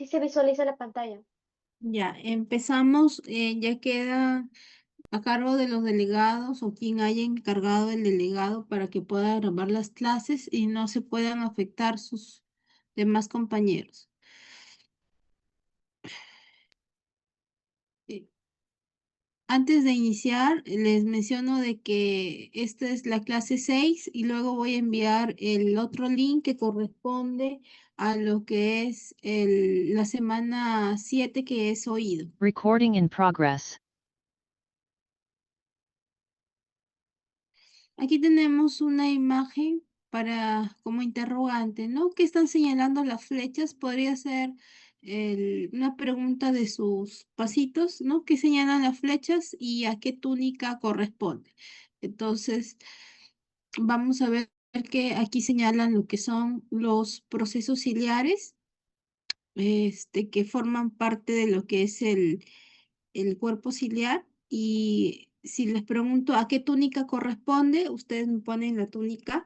Sí se visualiza la pantalla. Ya, empezamos, ya queda a cargo de los delegados o quien haya encargado el delegado para que pueda grabar las clases y no se puedan afectar sus demás compañeros. Eh, Antes de iniciar, les menciono de que esta es la clase 6 y luego voy a enviar el otro link que corresponde a lo que es la semana 7 que es oído. Recording in progress. Aquí tenemos una imagen para como interrogante, ¿no? ¿Qué están señalando las flechas? Podría ser una pregunta de sus pasitos, ¿no? ¿Qué señalan las flechas y a qué túnica corresponde? Entonces, vamos a ver que aquí señalan lo que son los procesos ciliares, que forman parte de lo que es el cuerpo ciliar. Y si les pregunto a qué túnica corresponde, ustedes me ponen la túnica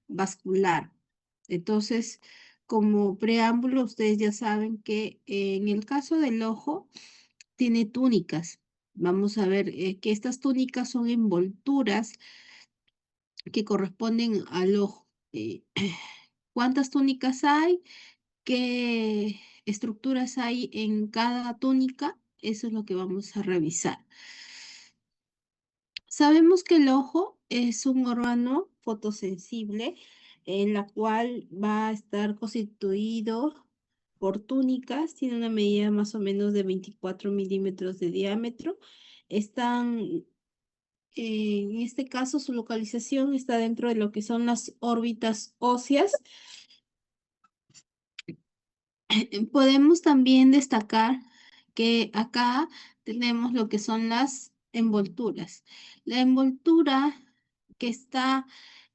vascular. Entonces, como preámbulo, ustedes ya saben que en el caso del ojo, tiene túnicas. Vamos a ver que estas túnicas son envolturas que corresponden al ojo. ¿Cuántas túnicas hay? ¿Qué estructuras hay en cada túnica? Eso es lo que vamos a revisar. Sabemos que el ojo es un órgano fotosensible en la cual va a estar constituido por túnicas, tiene una medida más o menos de 24 milímetros de diámetro. Están, en este caso, su localización está dentro de lo que son las órbitas óseas. Podemos también destacar que acá tenemos lo que son las envolturas. La envoltura que está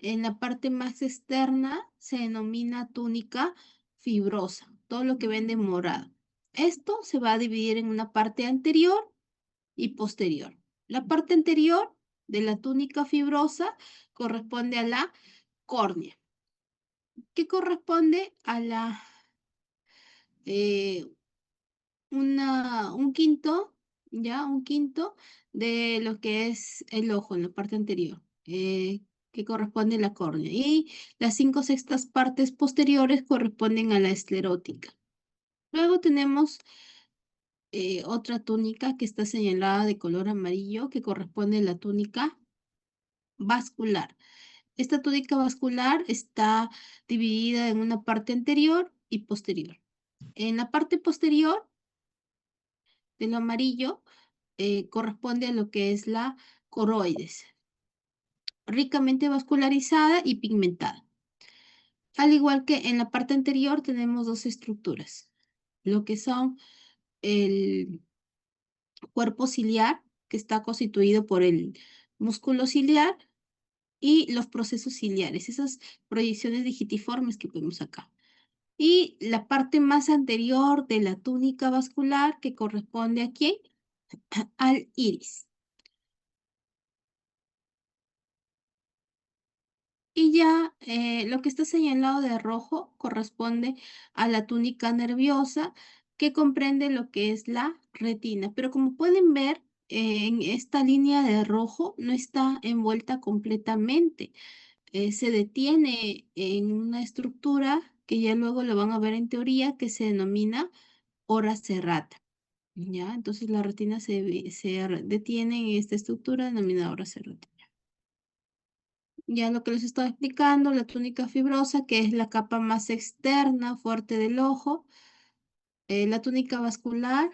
en la parte más externa se denomina túnica fibrosa, todo lo que ven de morado. Esto se va a dividir en una parte anterior y posterior. La parte anterior de la túnica fibrosa corresponde a la córnea, que corresponde a la eh, un quinto, ya, un quinto de lo que es el ojo en la parte anterior, que corresponde a la córnea. Y las 5/6 partes posteriores corresponden a la esclerótica. Luego tenemos otra túnica que está señalada de color amarillo, que corresponde a la túnica vascular. Esta túnica vascular está dividida en una parte anterior y posterior. En la parte posterior de lo amarillo corresponde a lo que es la coroides, ricamente vascularizada y pigmentada. Al igual que en la parte anterior tenemos dos estructuras, lo que son el cuerpo ciliar, que está constituido por el músculo ciliar y los procesos ciliares, esas proyecciones digitiformes que vemos acá. Y la parte más anterior de la túnica vascular que corresponde aquí al iris. Y ya lo que está señalado de rojo corresponde a la túnica nerviosa que comprende lo que es la retina. Pero como pueden ver, en esta línea de rojo no está envuelta completamente. Se detiene en una estructura que ya luego lo van a ver en teoría que se denomina ora serrata. ¿Ya? Entonces la retina se detiene en esta estructura denominada ora serrata. Ya lo que les estaba explicando, la túnica fibrosa, que es la capa más externa, fuerte del ojo. La túnica vascular,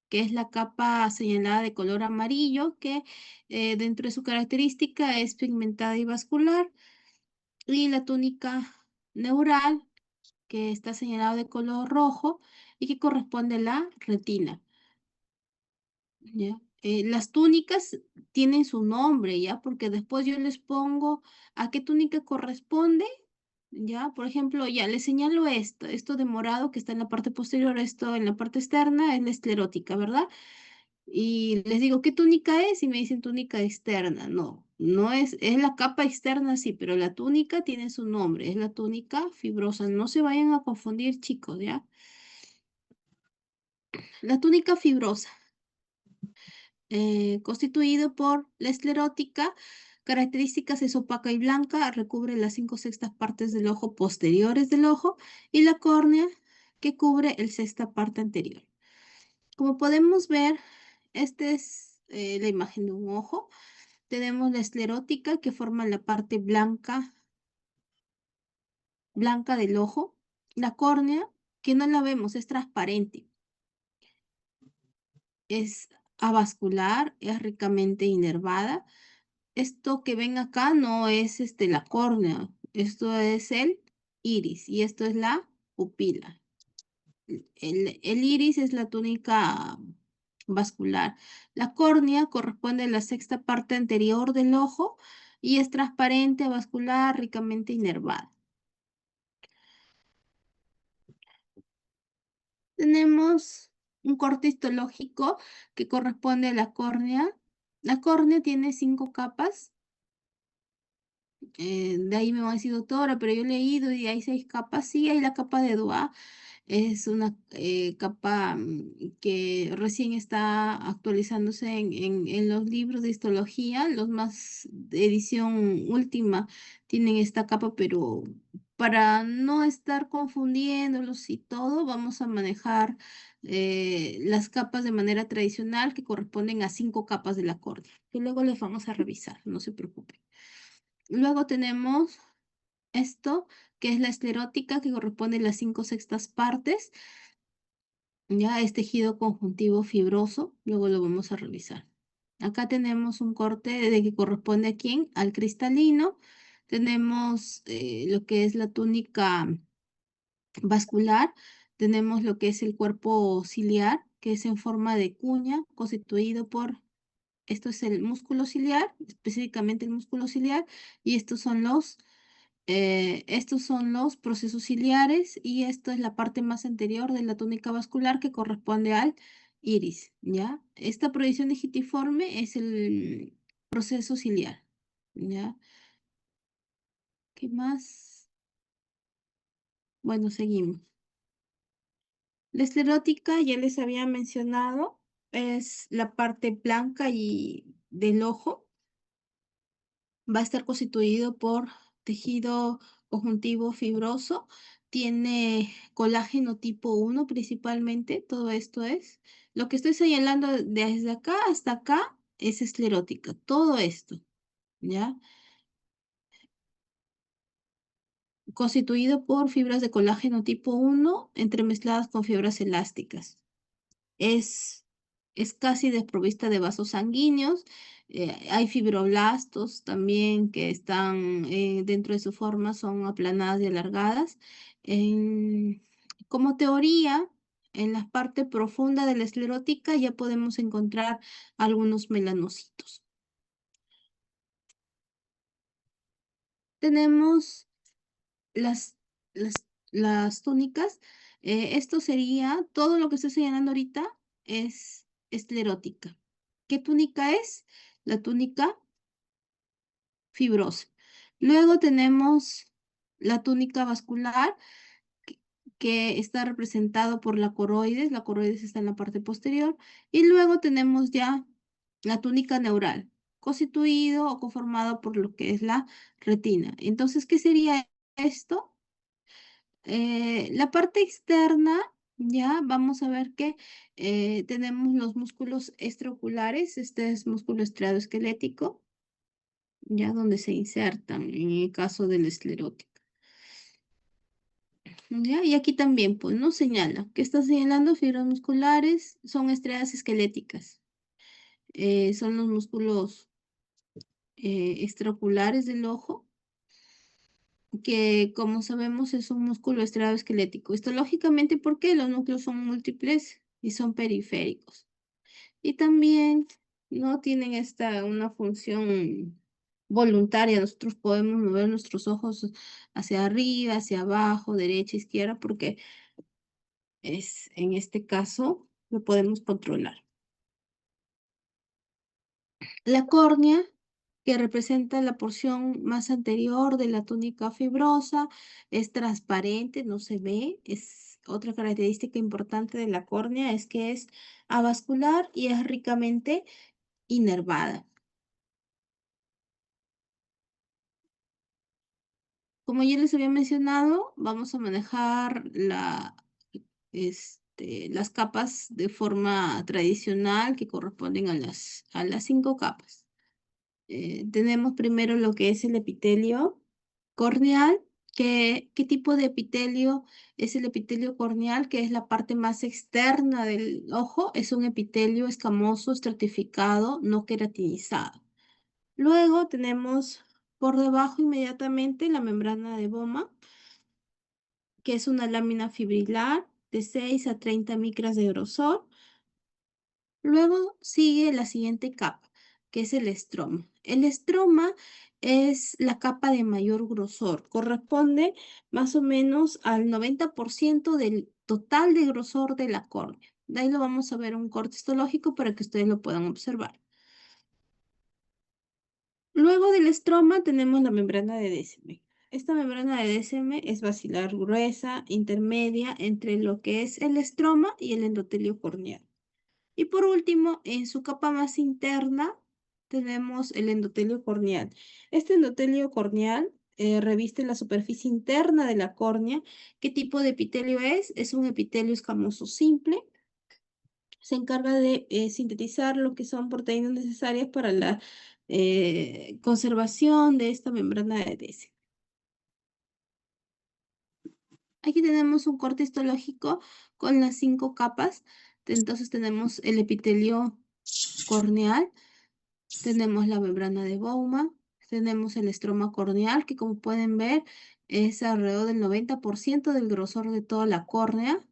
que es la capa señalada de color amarillo, que dentro de su característica es pigmentada y vascular. Y la túnica neural, que está señalada de color rojo y que corresponde a la retina. ¿Ya? Las túnicas tienen su nombre, ¿ya? Porque después yo les pongo a qué túnica corresponde, ¿ya? Por ejemplo, ya les señalo esto de morado que está en la parte posterior, esto en la parte externa es la esclerótica, ¿verdad? Y les digo, ¿qué túnica es? Y me dicen túnica externa. No, no es la capa externa, sí, pero la túnica tiene su nombre, es la túnica fibrosa. No se vayan a confundir, chicos, ¿ya? La túnica fibrosa, constituido por la esclerótica, características es opaca y blanca, recubre las 5/6 partes del ojo posteriores del ojo y la córnea que cubre el sexta parte anterior. Como podemos ver, esta es la imagen de un ojo. Tenemos la esclerótica que forma la parte blanca, blanca del ojo. La córnea, que no la vemos, es transparente. Es avascular, es ricamente inervada. Esto que ven acá no es la córnea, esto es el iris y esto es la pupila. El iris es la túnica vascular. La córnea corresponde a la sexta parte anterior del ojo y es transparente, vascular, ricamente inervada. Tenemos un corte histológico que corresponde a la córnea. La córnea tiene 5 capas. De ahí me va a decir, doctora, pero yo he leído y hay 6 capas. Sí, hay la capa de Dois. Es una capa que recién está actualizándose en los libros de histología. Los más de edición última tienen esta capa, pero para no estar confundiéndolos y todo, vamos a manejar las capas de manera tradicional que corresponden a 5 capas de la córnea, que luego les vamos a revisar, no se preocupen. Luego tenemos esto, que es la esclerótica, que corresponde a las 5/6 partes. Ya es tejido conjuntivo fibroso, luego lo vamos a revisar. Acá tenemos un corte de que corresponde a quién, al cristalino. Tenemos lo que es la túnica vascular. Tenemos lo que es el cuerpo ciliar, que es en forma de cuña, constituido por, esto es el músculo ciliar, específicamente el músculo ciliar, y estos son los procesos ciliares y esto es la parte más anterior de la túnica vascular que corresponde al iris, ¿ya? Esta proyección digitiforme es el proceso ciliar, ¿ya? ¿Qué más? Bueno, seguimos. La esclerótica, ya les había mencionado, es la parte blanca y del ojo. Va a estar constituido por tejido conjuntivo fibroso, tiene colágeno tipo 1 principalmente, todo esto es. Lo que estoy señalando desde acá hasta acá es esclerótica, todo esto, ¿ya? Constituido por fibras de colágeno tipo 1 entremezcladas con fibras elásticas. Es, es casi desprovista de vasos sanguíneos. Hay fibroblastos también que están dentro de su forma, son aplanadas y alargadas. En- Como teoría, en la parte profunda de la esclerótica ya podemos encontrar algunos melanocitos. Tenemos las, las, las túnicas. Esto sería, todo lo que estoy señalando ahorita es esclerótica. ¿Qué túnica es? La túnica fibrosa. Luego tenemos la túnica vascular, que, que está representado por la coroides está en la parte posterior, y luego tenemos ya la túnica neural, constituido o conformado por lo que es la retina. Entonces, ¿qué sería esto? La parte externa, ya vamos a ver que tenemos los músculos extraoculares, este es músculo estriado esquelético, ya donde se insertan en el caso de la esclerótica. ¿Ya? Y aquí también, pues, ¿no? Señala que está señalando fibras musculares, son estriadas esqueléticas, son los músculos extraoculares del ojo, que como sabemos es un músculo estriado esquelético. Esto lógicamente porque los núcleos son múltiples y son periféricos. Y también no tienen una función voluntaria. Nosotros podemos mover nuestros ojos hacia arriba, hacia abajo, derecha, izquierda, porque en este caso lo podemos controlar. La córnea, que representa la porción más anterior de la túnica fibrosa, es transparente, no se ve, es otra característica importante de la córnea es que es avascular y es ricamente inervada. Como ya les había mencionado, vamos a manejar las capas de forma tradicional que corresponden a las 5 capas. Tenemos primero lo que es el epitelio corneal. ¿Qué tipo de epitelio es el epitelio corneal? Que es la parte más externa del ojo. Es un epitelio escamoso, estratificado, no queratinizado. Luego tenemos por debajo inmediatamente la membrana de Bowman, que es una lámina fibrilar de 6 a 30 micras de grosor. Luego sigue la siguiente capa, que es el estroma. El estroma es la capa de mayor grosor, corresponde más o menos al 90% del total de grosor de la córnea. De ahí lo vamos a ver en un corte histológico para que ustedes lo puedan observar. Luego del estroma tenemos la membrana de Descemet. Esta membrana de Descemet es basilar gruesa, intermedia entre lo que es el estroma y el endotelio corneal. Y por último, en su capa más interna tenemos el endotelio corneal. Este endotelio corneal reviste la superficie interna de la córnea. ¿Qué tipo de epitelio es? Es un epitelio escamoso simple. Se encarga de sintetizar lo que son proteínas necesarias para la conservación de esta membrana de Descemet. Aquí tenemos un corte histológico con las 5 capas. Entonces tenemos el epitelio corneal, tenemos la membrana de Bowman, tenemos el estroma corneal, que como pueden ver es alrededor del 90% del grosor de toda la córnea.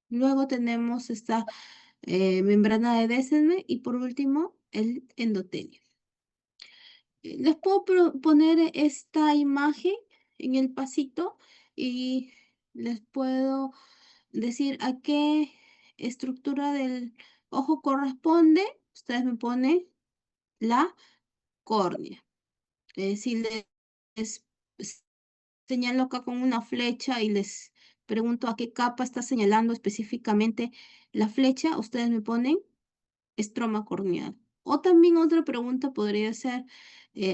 Luego tenemos esta membrana de Descemet y por último el endotelio. Les puedo poner esta imagen en el pasito y les puedo decir a qué estructura del ojo corresponde. Ustedes me ponen la córnea. Si les señalo acá con una flecha y les pregunto a qué capa está señalando específicamente la flecha, ustedes me ponen estroma corneal. O también otra pregunta podría ser,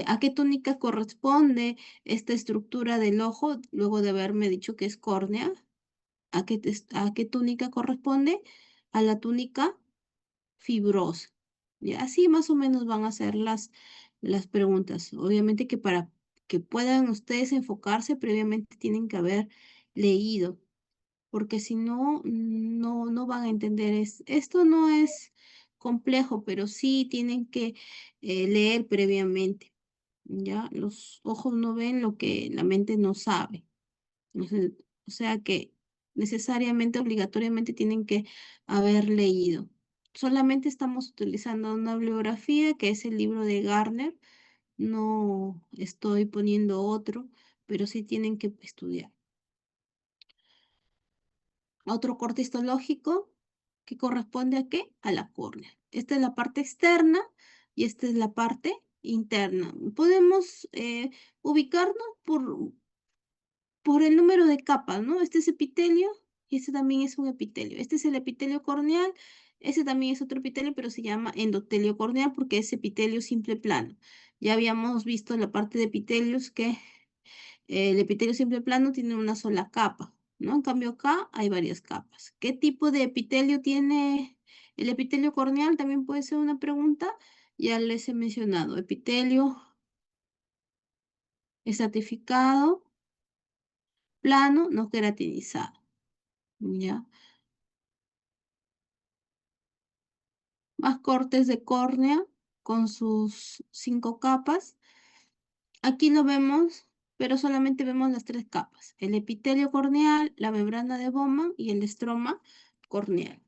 ¿a qué túnica corresponde esta estructura del ojo luego de haberme dicho que es córnea? ¿A qué túnica corresponde? A la túnica fibrosa. Y así más o menos van a ser las preguntas. Obviamente que para que puedan ustedes enfocarse, previamente tienen que haber leído, porque si no, no van a entender. Esto no es complejo, pero sí tienen que leer previamente. ¿Ya? Los ojos no ven lo que la mente no sabe. Entonces, o sea que necesariamente, obligatoriamente tienen que haber leído. Solamente estamos utilizando una bibliografía que es el libro de Garner. No estoy poniendo otro, pero sí tienen que estudiar. Otro corte histológico que corresponde ¿a qué? A la córnea. Esta es la parte externa y esta es la parte interna. Podemos ubicarnos por el número de capas, ¿no? Este es epitelio y este también es un epitelio. Este es el epitelio corneal, este también es otro epitelio, pero se llama endotelio corneal porque es epitelio simple plano. Ya habíamos visto la parte de epitelios que el epitelio simple plano tiene una sola capa, ¿no? En cambio acá hay varias capas. ¿Qué tipo de epitelio tiene el epitelio corneal? También puede ser una pregunta. Ya les he mencionado, epitelio estratificado, plano, no queratinizado, ¿ya? Más cortes de córnea con sus 5 capas. Aquí lo vemos, pero solamente vemos las 3 capas. El epitelio corneal, la membrana de Bowman y el estroma corneal.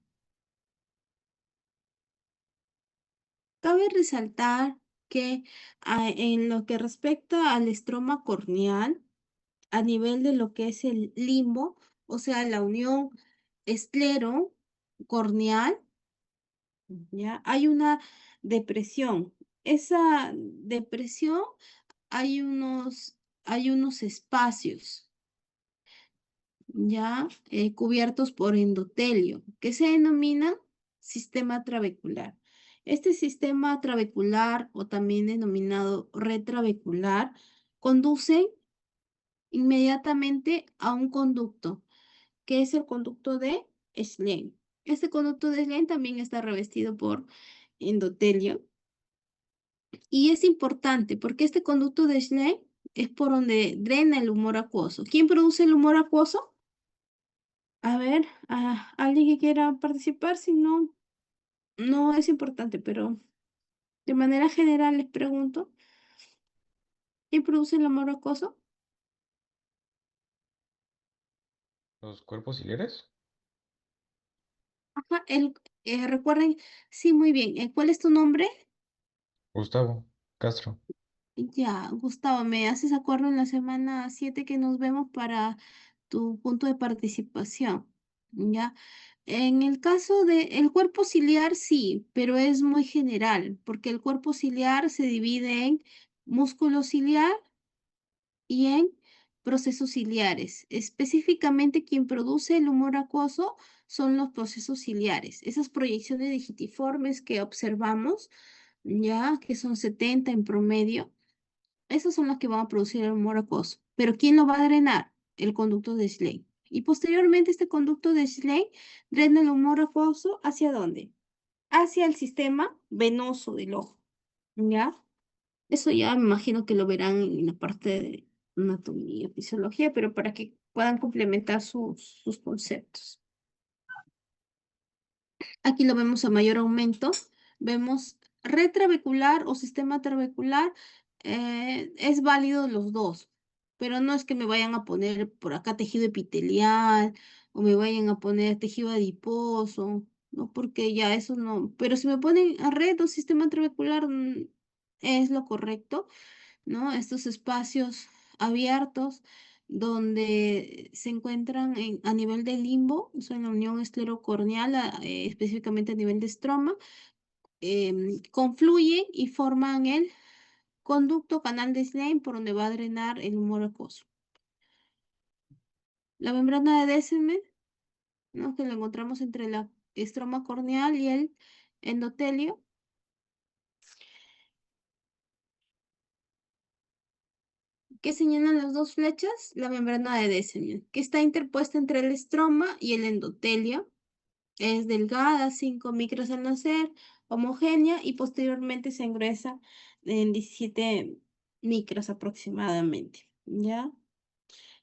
Cabe resaltar que en lo que respecta al estroma corneal, a nivel de lo que es el limbo, o sea, la unión esclero corneal, ¿ya? Hay una depresión. Esa depresión hay unos espacios. ya cubiertos por endotelio, que se denomina sistema trabecular. Este sistema trabecular, o también denominado red trabecular, conduce inmediatamente a un conducto, que es el conducto de Schlenk. Este conducto de Schlenk también está revestido por endotelio y es importante porque este conducto de Schlenk es por donde drena el humor acuoso. ¿Quién produce el humor acuoso? A ver, alguien que quiera participar, si no, no es importante, pero de manera general les pregunto, ¿quién produce el humor acuoso? ¿Los cuerpos ciliares? Ajá, recuerden, sí, muy bien. ¿Cuál es tu nombre? Gustavo Castro. Ya, Gustavo, me haces acuerdo en la semana 7 que nos vemos para tu punto de participación. ¿Ya? En el caso de el cuerpo ciliar, sí, pero es muy general, porque el cuerpo ciliar se divide en músculo ciliar y en procesos ciliares. Específicamente, quien produce el humor acuoso son los procesos ciliares. Esas proyecciones digitiformes que observamos, ya que son 70 en promedio, esos son los que van a producir el humor acuoso. Pero ¿quién lo va a drenar? El conducto de Schlein. Y posteriormente este conducto de Schlein drena el humor acuoso ¿hacia dónde? Hacia el sistema venoso del ojo. ¿Ya? Eso ya me imagino que lo verán en la parte de anatomía, fisiología, pero para que puedan complementar sus conceptos. Aquí lo vemos a mayor aumento. Vemos red trabecular o sistema trabecular. Es válido los dos, pero no es que me vayan a poner por acá tejido epitelial o me vayan a poner tejido adiposo, ¿no? Porque ya eso no. Pero si me ponen a red o sistema trabecular, es lo correcto, ¿no? Estos espacios abiertos donde se encuentran a nivel del limbo, o sea, en la unión esclerocorneal, específicamente a nivel de estroma, confluyen y forman el conducto canal de Slane por donde va a drenar el humor acuoso. La membrana de Descemet, ¿no? Que la encontramos entre la estroma corneal y el endotelio. ¿Qué señalan las dos flechas? La membrana de Descemet, que está interpuesta entre el estroma y el endotelio. Es delgada, 5 micros al nacer, homogénea y posteriormente se engruesa en 17 micros aproximadamente. ¿Ya?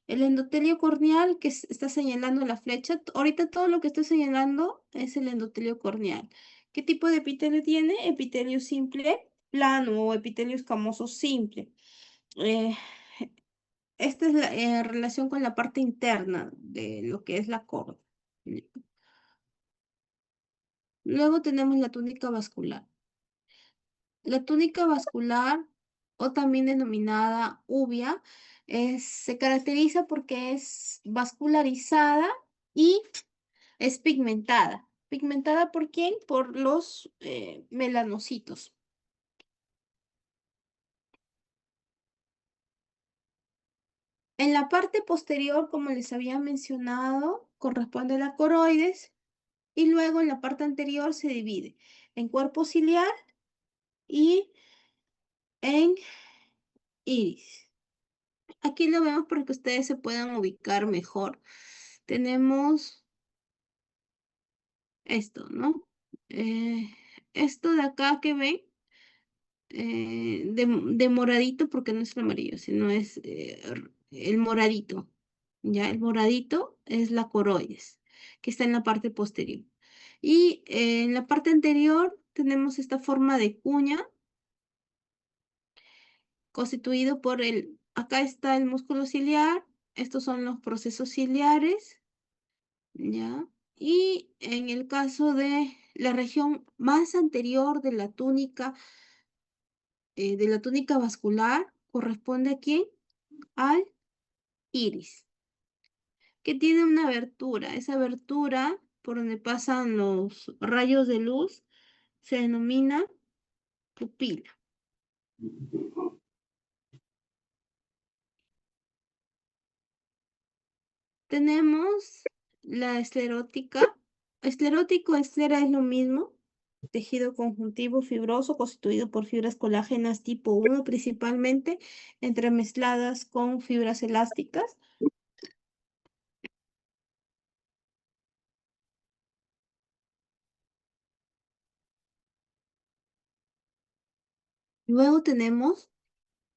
El endotelio corneal que está señalando la flecha, ahorita todo lo que estoy señalando es el endotelio corneal. ¿Qué tipo de epitelio tiene? Epitelio simple, plano o epitelio escamoso simple. Eh, Esta es la relación con la parte interna de lo que es la córnea. Luego tenemos la túnica vascular. La túnica vascular, o también denominada uvia, se caracteriza porque es vascularizada y es pigmentada. ¿Pigmentada por quién? Por los melanocitos. En la parte posterior, como les había mencionado, corresponde a la coroides y luego en la parte anterior se divide en cuerpo ciliar y en iris. Aquí lo vemos para que ustedes se puedan ubicar mejor. Tenemos esto, ¿no? Eh, Esto de acá que ven, de moradito, porque no es el amarillo, sino es el moradito. Ya, el moradito es la coroides, que está en la parte posterior. Y en la parte anterior tenemos esta forma de cuña, constituido por acá está el músculo ciliar, estos son los procesos ciliares. ¿Ya? Y en el caso de la región más anterior de la túnica vascular, corresponde a quién? Al iris, que tiene una abertura. Esa abertura por donde pasan los rayos de luz se denomina pupila. Tenemos la esclerótica. Esclerótico, esclera es lo mismo. Tejido conjuntivo fibroso constituido por fibras colágenas tipo 1 principalmente, entremezcladas con fibras elásticas. Luego tenemos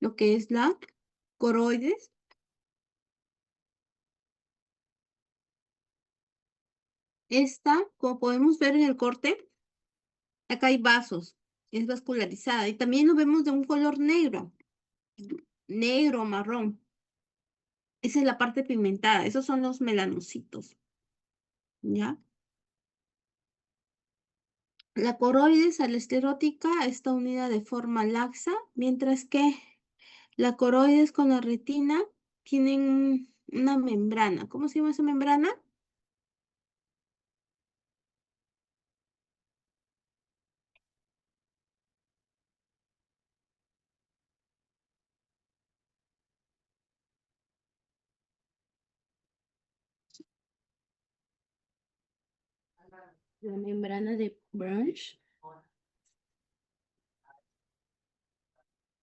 lo que es la coroides. Esta, como podemos ver en el corte, acá hay vasos, es vascularizada y también lo vemos de un color negro, negro o marrón. Esa es la parte pigmentada, esos son los melanocitos, ¿ya? La coroides alesclerótica está unida de forma laxa, mientras que la coroides con la retina tienen una membrana. ¿Cómo se llama esa membrana? La membrana de Branch.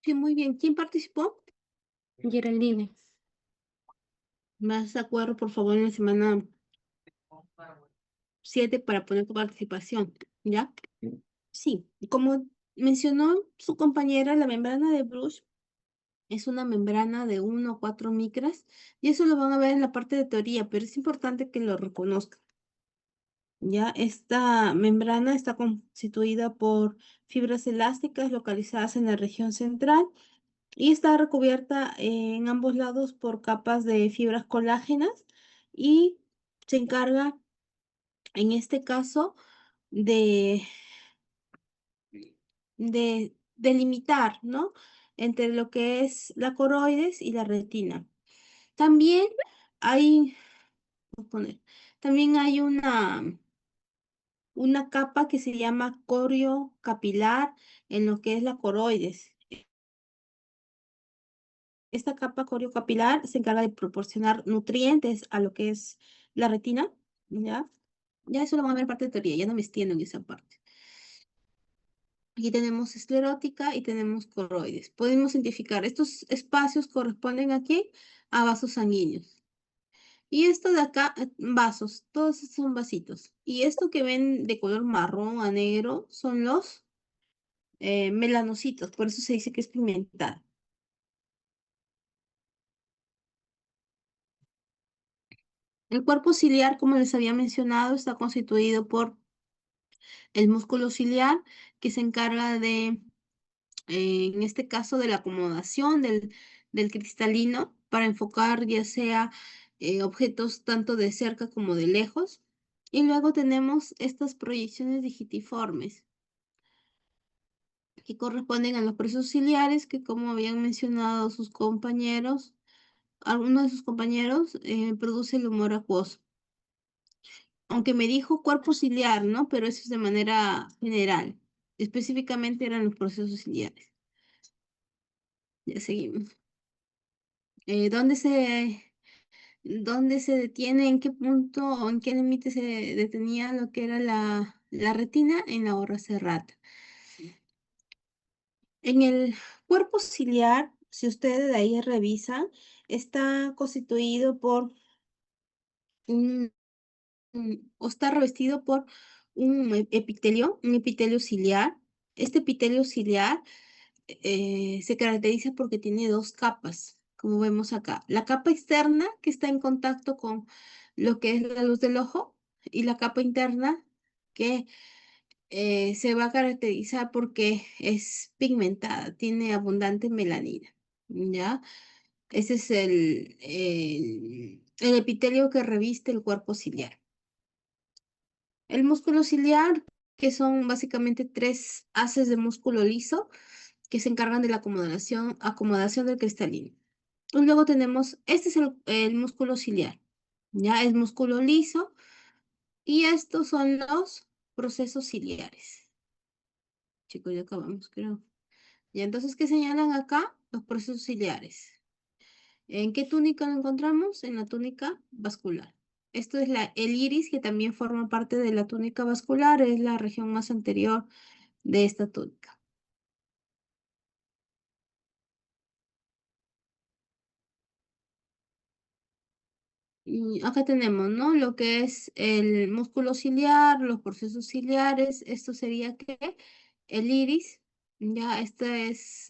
Sí, muy bien. ¿Quién participó? Geraldine. Más de acuerdo, por favor, en la semana 7 para poner tu participación, ¿ya? Sí, como mencionó su compañera, la membrana de Bruch es una membrana de 1 a 4 micras y eso lo van a ver en la parte de teoría, pero es importante que lo reconozcan. Ya, esta membrana está constituida por fibras elásticas localizadas en la región central y está recubierta en ambos lados por capas de fibras colágenas y se encarga, en este caso, de, de delimitar, ¿no? Entre lo que es la coroides y la retina. También hay, voy a poner, también hay una capa que se llama corio capilar en lo que es la coroides. Esta capa coriocapilar se encarga de proporcionar nutrientes a lo que es la retina, ¿ya? Ya eso lo van a ver en parte de teoría, ya no me extiendo en esa parte. Aquí tenemos esclerótica y tenemos coroides. Podemos identificar, estos espacios corresponden aquí a vasos sanguíneos. Y esto de acá, vasos, todos estos son vasitos. Y esto que ven de color marrón a negro son los melanocitos, por eso se dice que es pigmentada. El cuerpo ciliar, como les había mencionado, está constituido por el músculo ciliar, que se encarga de, en este caso, de la acomodación del cristalino para enfocar ya sea objetos tanto de cerca como de lejos. Y luego tenemos estas proyecciones digitiformes, que corresponden a los procesos ciliares, que como habían mencionado sus compañeros, alguno de sus compañeros produce el humor acuoso. Aunque me dijo cuerpo ciliar, ¿no? Pero eso es de manera general. Específicamente eran los procesos ciliares. Ya seguimos. ¿Dónde se detiene, en qué punto o en qué límite se detenía lo que era la retina? En la horra serrata. En el cuerpo ciliar, si ustedes de ahí revisan, está constituido por o está revestido por un epitelio ciliar. Este epitelio ciliar se caracteriza porque tiene dos capas, como vemos acá. La capa externa, que está en contacto con lo que es la luz del ojo, y la capa interna, que se va a caracterizar porque es pigmentada, tiene abundante melanina, ¿ya? Ese es el epitelio que reviste el cuerpo ciliar. El músculo ciliar, que son básicamente tres haces de músculo liso que se encargan de la acomodación del cristalino. Y luego tenemos, este es el músculo ciliar, ya es músculo liso y estos son los procesos ciliares. Chicos, ya acabamos, creo. Y entonces, ¿qué señalan acá? Los procesos ciliares. ¿En qué túnica lo encontramos? En la túnica vascular. Esto es el iris, que también forma parte de la túnica vascular, es la región más anterior de esta túnica. Y acá tenemos, ¿no? Lo que es el músculo ciliar, los procesos ciliares. Esto sería que el iris, ya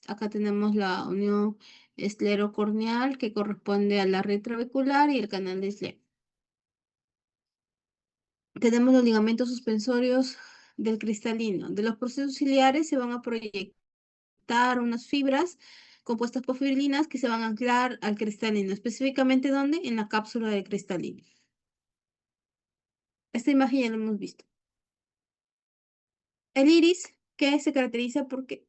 acá tenemos la unión esclerocorneal, que corresponde a la red trabecular y el canal de Schlemm. Tenemos los ligamentos suspensorios del cristalino. De los procesos ciliares se van a proyectar unas fibras compuestas por fibrinas que se van a anclar al cristalino. ¿Específicamente dónde? En la cápsula del cristalino. Esta imagen ya la hemos visto. El iris, que se caracteriza porque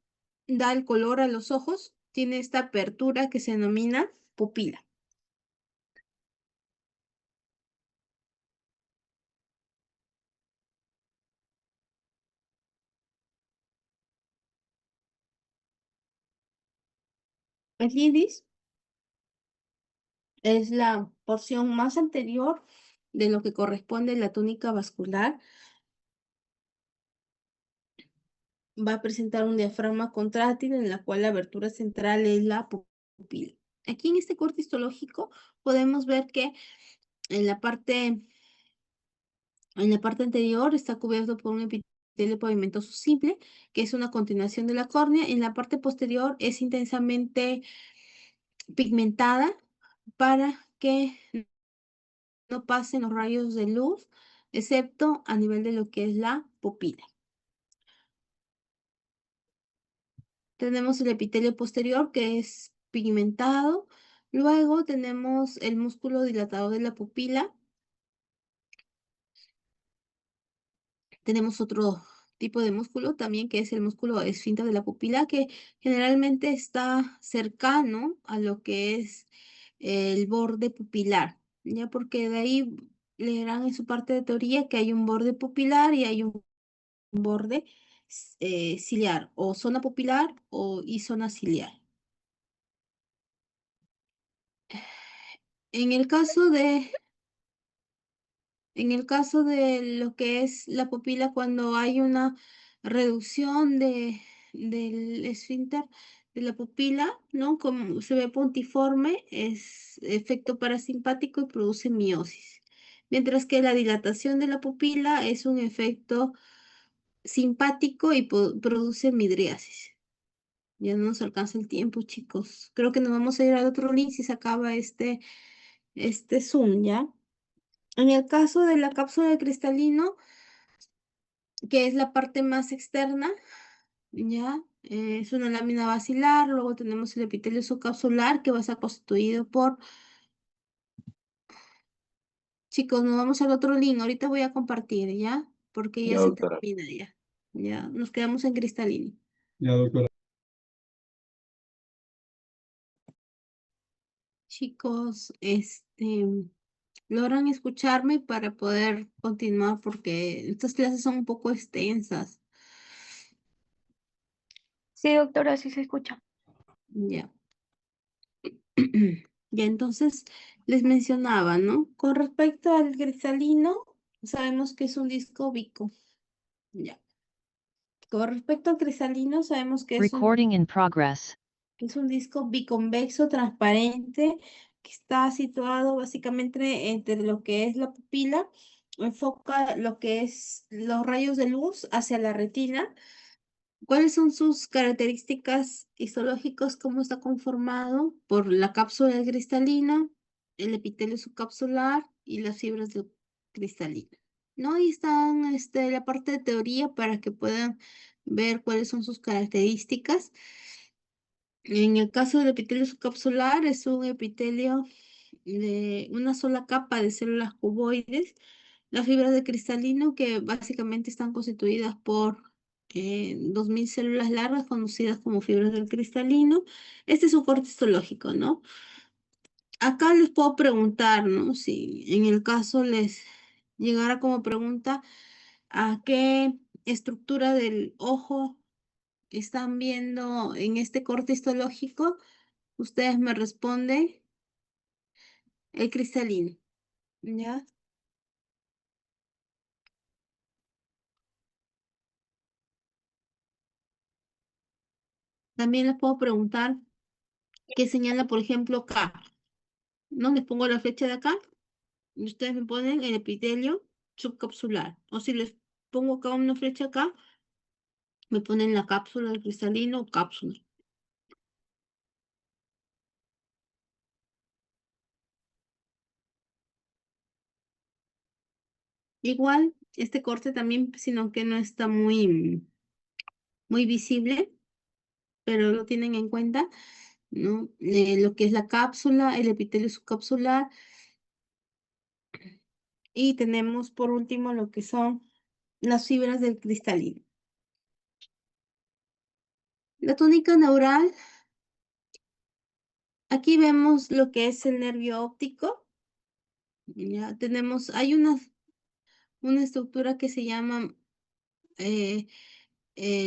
da el color a los ojos, tiene esta apertura que se denomina pupila. El iris es la porción más anterior de lo que corresponde a la túnica vascular. Va a presentar un diafragma contráctil en la cual la abertura central es la pupila. Aquí en este corte histológico podemos ver que en la parte, en la parte anterior está cubierto por un epitelio pavimentoso simple, que es una continuación de la córnea. En la parte posterior es intensamente pigmentada para que no pasen los rayos de luz, excepto a nivel de lo que es la pupila. Tenemos el epitelio posterior, que es pigmentado. Luego tenemos el músculo dilatador de la pupila. Tenemos otro tipo de músculo también, que es el músculo esfínter de la pupila, que generalmente está cercano a lo que es el borde pupilar, ya, porque de ahí leerán en su parte de teoría que hay un borde pupilar y hay un borde ciliar, o zona pupilar y zona ciliar. En el caso de En el caso de lo que es la pupila, cuando hay una reducción del esfínter de la pupila, ¿no? Como se ve puntiforme, es efecto parasimpático y produce miosis. Mientras que la dilatación de la pupila es un efecto simpático y produce midriasis. Ya no nos alcanza el tiempo, chicos. Creo que nos vamos a ir al otro link si se acaba este Zoom, ¿ya? En el caso de la cápsula de cristalino, que es la parte más externa, ¿ya? Es una lámina basilar, luego tenemos el epitelio subcapsular, que va a estar constituido por... Chicos, nos vamos al otro link, ahorita voy a compartir, ¿ya? Porque ya Ya, se doctora. termina ya. Ya, nos quedamos en cristalino. Ya, doctora. Chicos, logran escucharme para poder continuar porque estas clases son un poco extensas. Sí, doctora, sí se escucha. Ya. Ya, entonces les mencionaba, ¿no? Con respecto al cristalino, sabemos que es un disco bico. Ya. Con respecto al cristalino, sabemos que Recording in progress. es un disco biconvexo transparente que está situado básicamente entre lo que es la pupila, enfoca lo que es los rayos de luz hacia la retina. ¿Cuáles son sus características histológicas? ¿Cómo está conformado? Por la cápsula cristalina, el epitelio subcapsular y las fibras de cristalina. ¿No? Ahí están la parte de teoría para que puedan ver cuáles son sus características. En el caso del epitelio subcapsular, es un epitelio de una sola capa de células cuboides. Las fibras de cristalino, que básicamente están constituidas por 2000 células largas conocidas como fibras del cristalino. Este es un corte histológico, ¿no? Acá les puedo preguntar, ¿no? Si en el caso les llegara como pregunta a qué estructura del ojo están viendo en este corte histológico, ustedes me responden el cristalino, ¿ya? También les puedo preguntar qué señala, por ejemplo, K, ¿no? Les pongo la flecha de acá y ustedes me ponen el epitelio subcapsular. O si les pongo acá una flecha acá, me ponen la cápsula del cristalino o cápsula. Igual, este corte también, sino que no está muy visible, pero lo tienen en cuenta, ¿no? Lo que es la cápsula, el epitelio subcapsular, y tenemos por último lo que son las fibras del cristalino. La túnica neural, aquí vemos lo que es el nervio óptico. Ya tenemos, hay una estructura que se llama eh,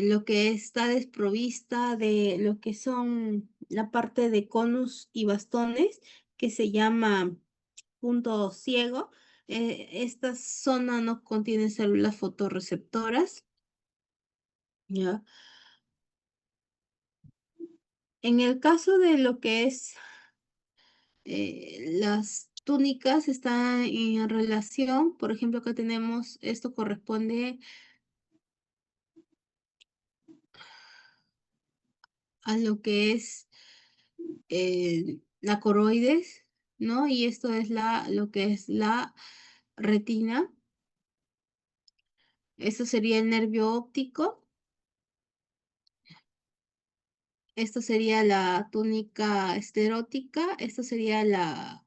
lo que está desprovista de lo que son la parte de conus y bastones, que se llama punto ciego. Esta zona no contiene células fotorreceptoras, ¿ya? En el caso de lo que es las túnicas, está en relación, por ejemplo, acá tenemos, esto corresponde a lo que es la coroides, ¿no? Y esto es lo que es la retina. Esto sería el nervio óptico. Esto sería la túnica esclerótica. Esto sería la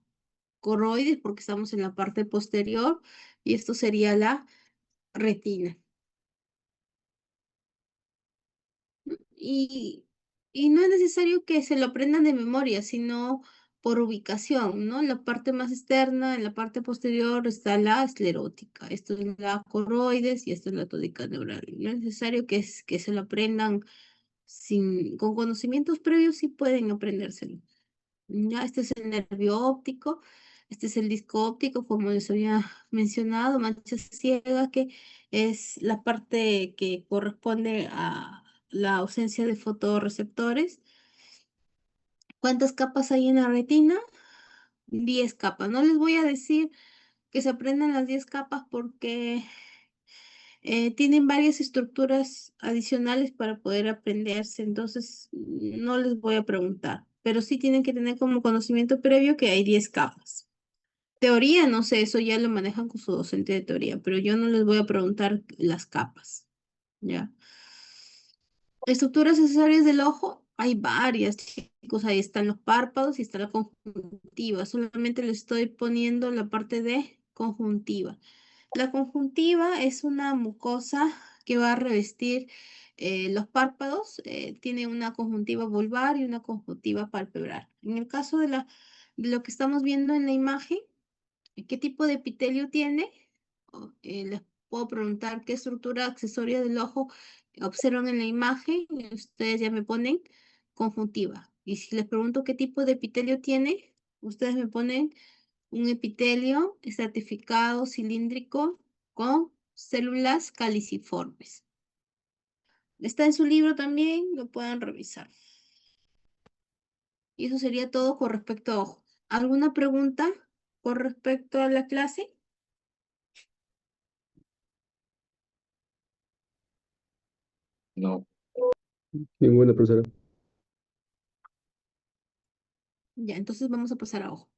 coroides porque estamos en la parte posterior. Y esto sería la retina. Y, y no es necesario que se lo aprendan de memoria, sino por ubicación, ¿no? En la parte más externa, en la parte posterior está la esclerótica, esto es la coroides y esto es la túnica neural. No es necesario que se lo aprendan con conocimientos previos, sí pueden aprendérselo. Ya, este es el nervio óptico, este es el disco óptico, como les había mencionado, mancha ciega, que es la parte que corresponde a la ausencia de fotorreceptores. ¿Cuántas capas hay en la retina? 10 capas. No les voy a decir que se aprendan las 10 capas porque tienen varias estructuras adicionales para poder aprenderse, entonces no les voy a preguntar, pero sí tienen que tener como conocimiento previo que hay 10 capas. Teoría, no sé, eso ya lo manejan con su docente de teoría, pero yo no les voy a preguntar las capas, ¿ya? Estructuras accesorias del ojo, hay varias, chicos, ahí están los párpados y está la conjuntiva, solamente le estoy poniendo la parte de conjuntiva. La conjuntiva es una mucosa que va a revestir los párpados, tiene una conjuntiva vulvar y una conjuntiva palpebral. En el caso de lo que estamos viendo en la imagen, ¿qué tipo de epitelio tiene? Les puedo preguntar qué estructura accesoria del ojo observan en la imagen y ustedes ya me ponen conjuntiva. Y si les pregunto qué tipo de epitelio tiene, ustedes me ponen un epitelio estratificado cilíndrico con células caliciformes. Está en su libro también, lo pueden revisar. Y eso sería todo con respecto a ojos. ¿Alguna pregunta con respecto a la clase? No. Ninguna, profesora. Ya, entonces vamos a pasar a ojo.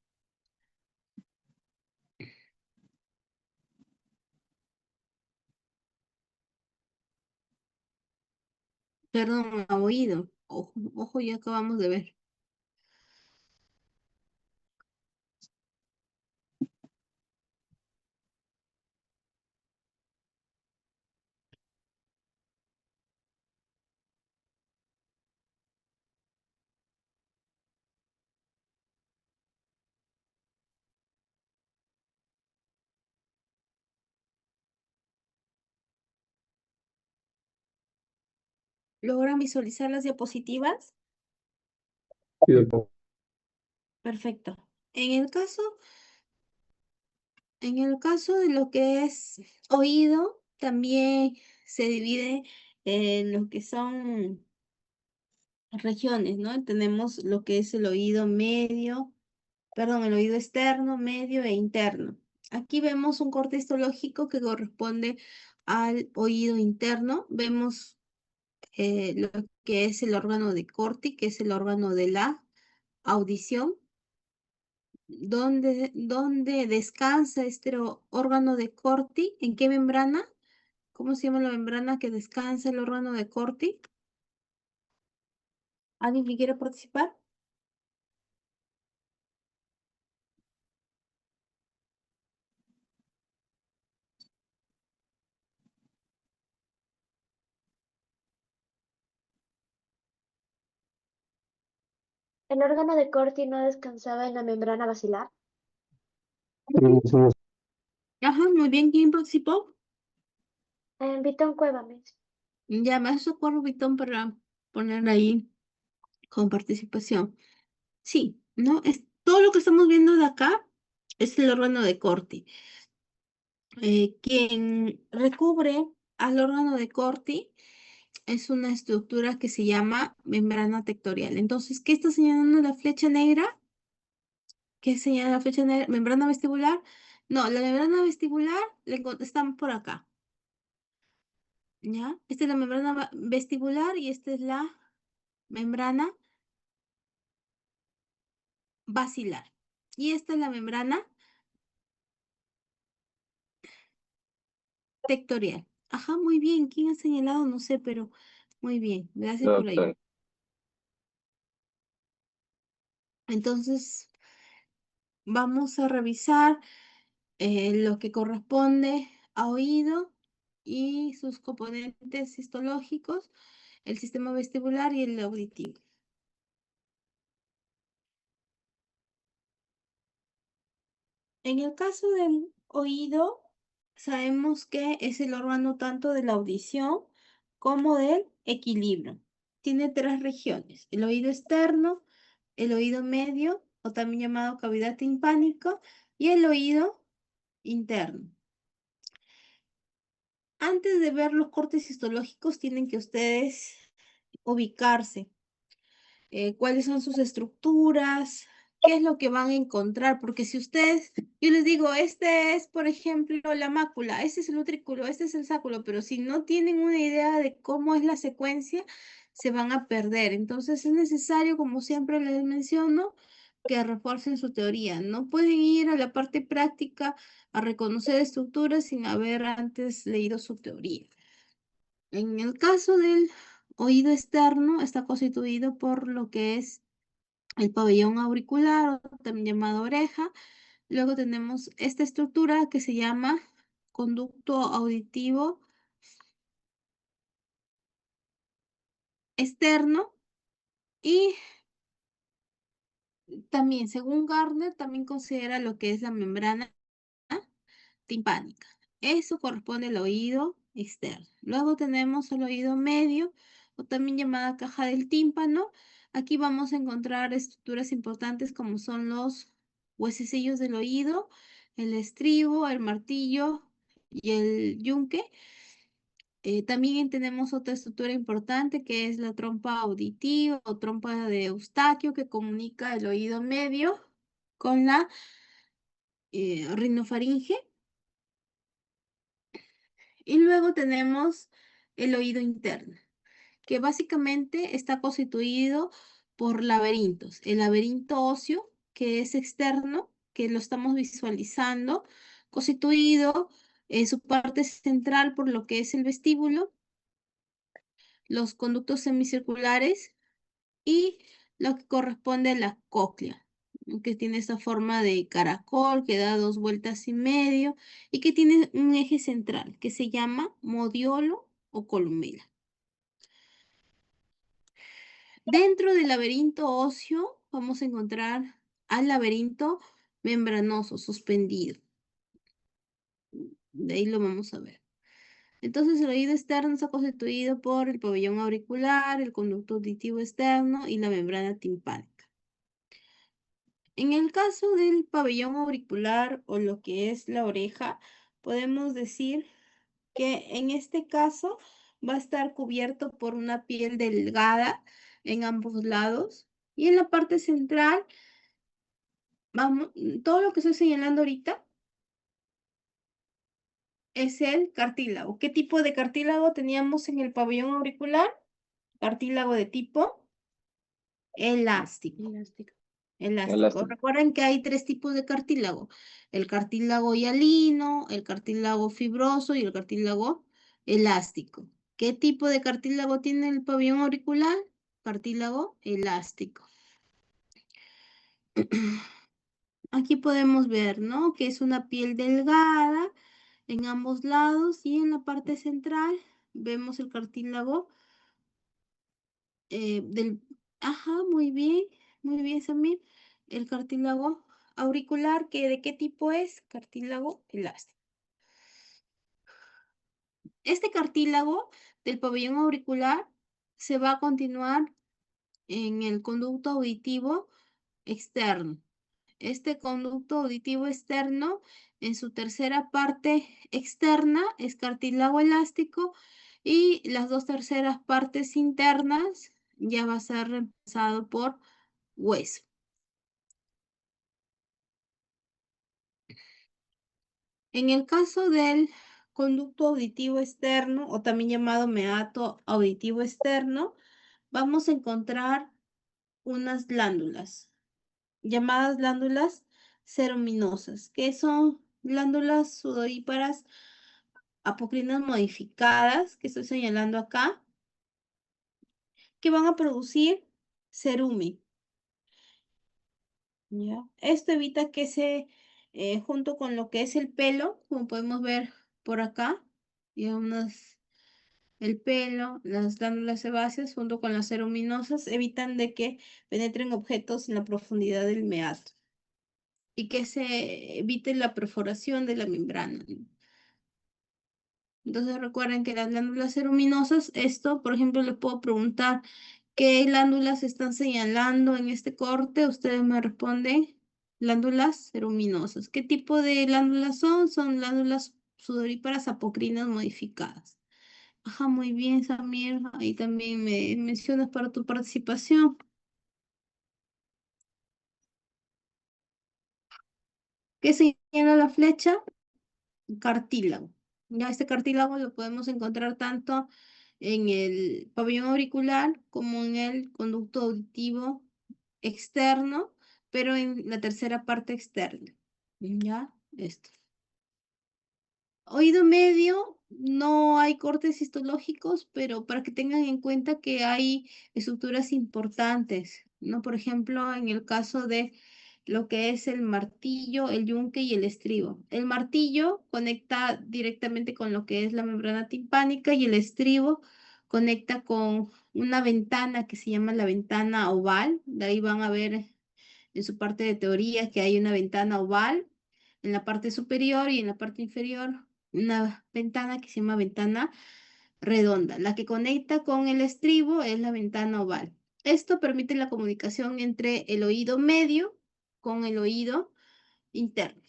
Perdón, a oído. Ojo, ojo, ya acabamos de ver. ¿Logran visualizar las diapositivas? Sí, doctor. Perfecto. En el caso de lo que es oído, también se divide en lo que son regiones, ¿no? Tenemos lo que es el oído medio, perdón, el oído externo, medio e interno. Aquí vemos un corte histológico que corresponde al oído interno. Vemos lo que es el órgano de Corti, que es el órgano de la audición. ¿Dónde descansa este órgano de Corti? ¿En qué membrana? ¿Cómo se llama la membrana que descansa el órgano de Corti? ¿Alguien que quiera participar? ¿El órgano de Corti no descansaba en la membrana basilar? Somos Ajá, muy bien. ¿Quién participó? En Vitón Cueva, Miss. Ya me hace acuerdo, Vitón, para poner ahí con participación. Sí, ¿no? Es, todo lo que estamos viendo de acá es el órgano de Corti. Quien recubre al órgano de Corti es una estructura que se llama membrana tectorial. Entonces, ¿qué está señalando la flecha negra? ¿Qué señala la flecha negra? ¿Membrana vestibular? No, la membrana vestibular está por acá. ¿Ya? Esta es la membrana vestibular y esta es la membrana basilar. Y esta es la membrana tectorial. Ajá, muy bien. ¿Quién ha señalado? No sé, pero muy bien. Gracias la por ahí. doctora. Entonces, vamos a revisar lo que corresponde a oído y sus componentes histológicos, el sistema vestibular y el auditivo. En el caso del oído, sabemos que es el órgano tanto de la audición como del equilibrio. Tiene tres regiones: el oído externo, el oído medio, o también llamado cavidad timpánica, y el oído interno. Antes de ver los cortes histológicos, tienen que ustedes ubicarse. Cuáles son sus estructuras, qué es lo que van a encontrar, porque si ustedes, yo les digo, este es, por ejemplo, la mácula, este es el utrículo, este es el sáculo, pero si no tienen una idea de cómo es la secuencia, se van a perder. Entonces es necesario, como siempre les menciono, que refuercen su teoría. No pueden ir a la parte práctica a reconocer estructuras sin haber antes leído su teoría. En el caso del oído externo, está constituido por lo que es el pabellón auricular, o también llamado oreja. Luego tenemos esta estructura que se llama conducto auditivo externo, y también, según Gardner, también considera lo que es la membrana timpánica. Eso corresponde al oído externo. Luego tenemos el oído medio, o también llamada caja del tímpano. Aquí vamos a encontrar estructuras importantes como son los huesecillos del oído, el estribo, el martillo y el yunque. También tenemos otra estructura importante que es la trompa auditiva o trompa de Eustaquio, que comunica el oído medio con la rinofaringe. Y luego tenemos el oído interno, que básicamente está constituido por laberintos. El laberinto óseo, que es externo, que lo estamos visualizando, constituido en su parte central por lo que es el vestíbulo, los conductos semicirculares y lo que corresponde a la cóclea, que tiene esta forma de caracol, que da 2,5 vueltas y que tiene un eje central que se llama modiolo o columela. Dentro del laberinto óseo vamos a encontrar al laberinto membranoso suspendido. De ahí lo vamos a ver. Entonces el oído externo está constituido por el pabellón auricular, el conducto auditivo externo y la membrana timpánica. En el caso del pabellón auricular o lo que es la oreja, podemos decir que en este caso va a estar cubierto por una piel delgada en ambos lados y en la parte central, vamos, todo lo que estoy señalando ahorita es el cartílago. ¿Qué tipo de cartílago teníamos en el pabellón auricular? Cartílago de tipo elástico. Elástico. Elástico. Recuerden que hay 3 tipos de cartílago: el cartílago hialino, el cartílago fibroso y el cartílago elástico. ¿Qué tipo de cartílago tiene el pabellón auricular? Cartílago elástico. Aquí podemos ver, ¿no? Que es una piel delgada en ambos lados y en la parte central vemos el cartílago del... Ajá, muy bien, Samir. El cartílago auricular, ¿que de qué tipo es? Cartílago elástico. Este cartílago del pabellón auricular se va a continuar en el conducto auditivo externo. Este conducto auditivo externo, en su tercera parte externa, es cartílago elástico y las 2 terceras partes internas ya va a ser reemplazado por hueso. En el caso del conducto auditivo externo, o también llamado meato auditivo externo, vamos a encontrar unas glándulas, llamadas glándulas ceruminosas, que son glándulas sudoríparas apocrinas modificadas, que estoy señalando acá, que van a producir cerumen. ¿Ya? Esto evita que junto con lo que es el pelo, como podemos ver por acá, el pelo, las glándulas sebáceas junto con las ceruminosas evitan de que penetren objetos en la profundidad del meato y que se evite la perforación de la membrana, ¿no? Entonces recuerden que las glándulas ceruminosas, esto, por ejemplo, les puedo preguntar qué glándulas están señalando en este corte. Ustedes me responden glándulas ceruminosas. ¿Qué tipo de glándulas son? Son glándulas sudoríparas apocrinas modificadas. Ajá, muy bien, Samir. Ahí también me mencionas para tu participación. ¿Qué señala la flecha? Cartílago. Ya este cartílago lo podemos encontrar tanto en el pabellón auricular como en el conducto auditivo externo, pero en la tercera parte externa. Ya, esto. Oído medio, no hay cortes histológicos, pero para que tengan en cuenta que hay estructuras importantes, ¿no? Por ejemplo, en el caso de lo que es el martillo, el yunque y el estribo. El martillo conecta directamente con lo que es la membrana timpánica y el estribo conecta con una ventana que se llama la ventana oval. De ahí van a ver en su parte de teoría que hay una ventana oval en la parte superior y en la parte inferior una ventana que se llama ventana redonda. La que conecta con el estribo es la ventana oval. Esto permite la comunicación entre el oído medio con el oído interno.